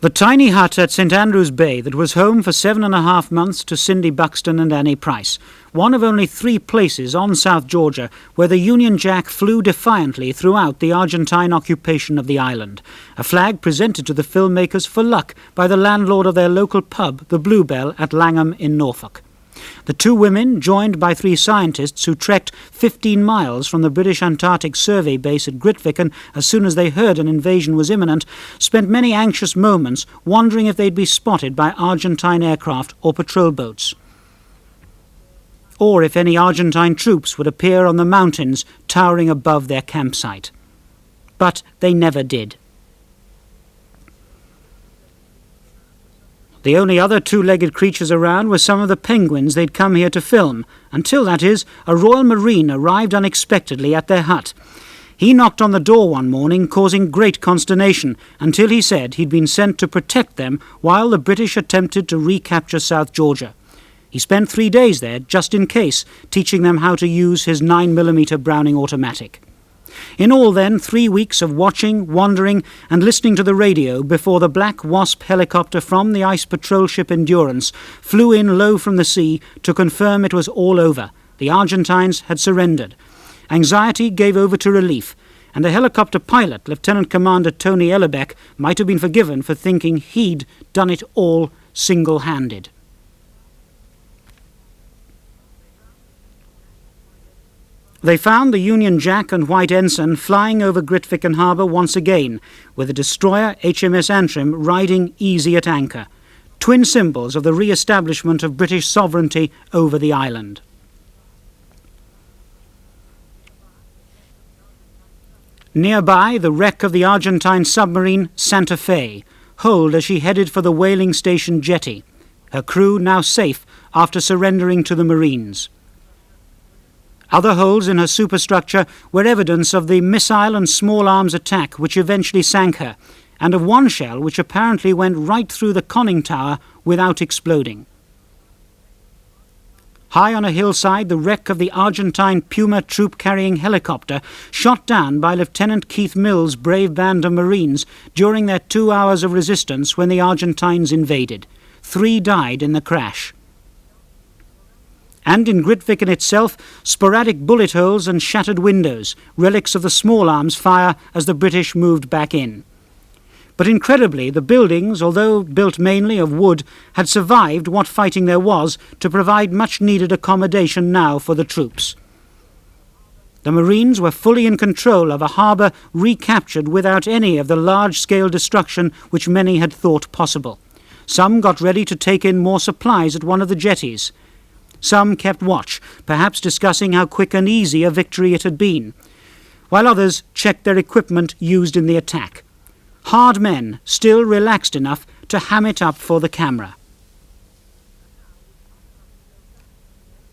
The tiny hut at St Andrews Bay that was home for 7.5 months to Cindy Buxton and Annie Price, one of only 3 places on South Georgia where the Union Jack flew defiantly throughout the Argentine occupation of the island, a flag presented to the filmmakers for luck by the landlord of their local pub, the Bluebell, at Langham in Norfolk. The 2 women, joined by 3 scientists who trekked 15 miles from the British Antarctic Survey base at Grytviken as soon as they heard an invasion was imminent, spent many anxious moments wondering if they'd be spotted by Argentine aircraft or patrol boats, or if any Argentine troops would appear on the mountains towering above their campsite. But they never did. The only other 2-legged creatures around were some of the penguins they'd come here to film, until, that is, a Royal Marine arrived unexpectedly at their hut. He knocked on the door one morning, causing great consternation, until he said he'd been sent to protect them while the British attempted to recapture South Georgia. He spent 3 days there, just in case, teaching them how to use his 9mm Browning automatic. In all, then, 3 weeks of watching, wandering, and listening to the radio before the Black Wasp helicopter from the ice patrol ship Endurance flew in low from the sea to confirm it was all over. The Argentines had surrendered. Anxiety gave over to relief, and the helicopter pilot, Lieutenant Commander Tony Ellerbeck, might have been forgiven for thinking he'd done it all single-handed. They found the Union Jack and White Ensign flying over Grytviken harbour once again, with the destroyer HMS Antrim riding easy at anchor, twin symbols of the re-establishment of British sovereignty over the island. Nearby, the wreck of the Argentine submarine Santa Fe, holed as she headed for the whaling station jetty, her crew now safe after surrendering to the Marines. Other holes in her superstructure were evidence of the missile and small arms attack which eventually sank her, and of one shell which apparently went right through the conning tower without exploding. High on a hillside, the wreck of the Argentine Puma troop-carrying helicopter, shot down by Lieutenant Keith Mills' brave band of Marines during their 2 hours of resistance when the Argentines invaded. 3 died in the crash. And in Grytviken itself, sporadic bullet holes and shattered windows, relics of the small arms fire as the British moved back in. But incredibly, the buildings, although built mainly of wood, had survived what fighting there was to provide much-needed accommodation now for the troops. The Marines were fully in control of a harbour recaptured without any of the large-scale destruction which many had thought possible. Some got ready to take in more supplies at one of the jetties. Some kept watch, perhaps discussing how quick and easy a victory it had been, while others checked their equipment used in the attack. Hard men, still relaxed enough to ham it up for the camera.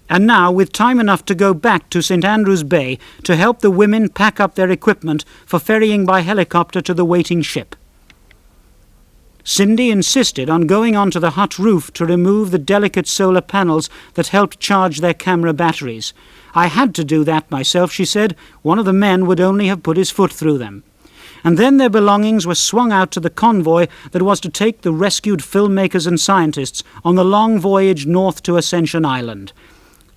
And now, with time enough to go back to St Andrews Bay to help the women pack up their equipment for ferrying by helicopter to the waiting ship. Cindy insisted on going onto the hut roof to remove the delicate solar panels that helped charge their camera batteries. I had to do that myself, she said. One of the men would only have put his foot through them. And then their belongings were swung out to the convoy that was to take the rescued filmmakers and scientists on the long voyage north to Ascension Island,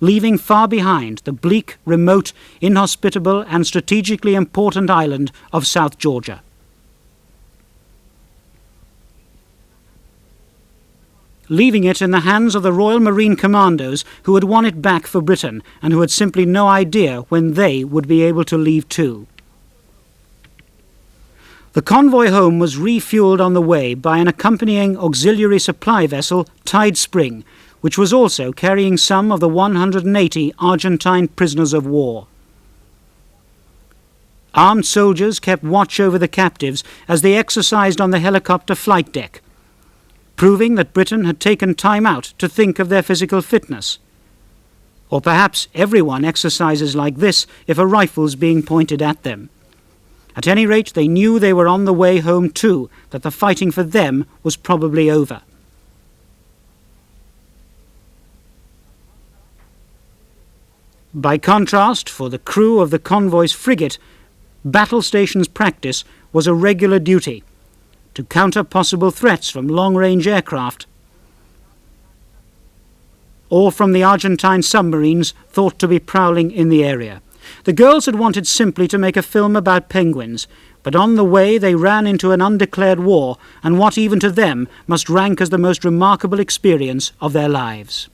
leaving far behind the bleak, remote, inhospitable and strategically important island of South Georgia. Leaving it in the hands of the Royal Marine Commandos who had won it back for Britain and who had simply no idea when they would be able to leave too. The convoy home was refuelled on the way by an accompanying auxiliary supply vessel, Tide Spring, which was also carrying some of the 180 Argentine prisoners of war. Armed soldiers kept watch over the captives as they exercised on the helicopter flight deck, proving that Britain had taken time out to think of their physical fitness. Or perhaps everyone exercises like this if a rifle's being pointed at them. At any rate, they knew they were on the way home too, that the fighting for them was probably over. By contrast, for the crew of the convoy's frigate, battle stations practice was a regular duty. to counter possible threats from long-range aircraft or from the Argentine submarines thought to be prowling in the area. The girls had wanted simply to make a film about penguins, but on the way they ran into an undeclared war and what even to them must rank as the most remarkable experience of their lives.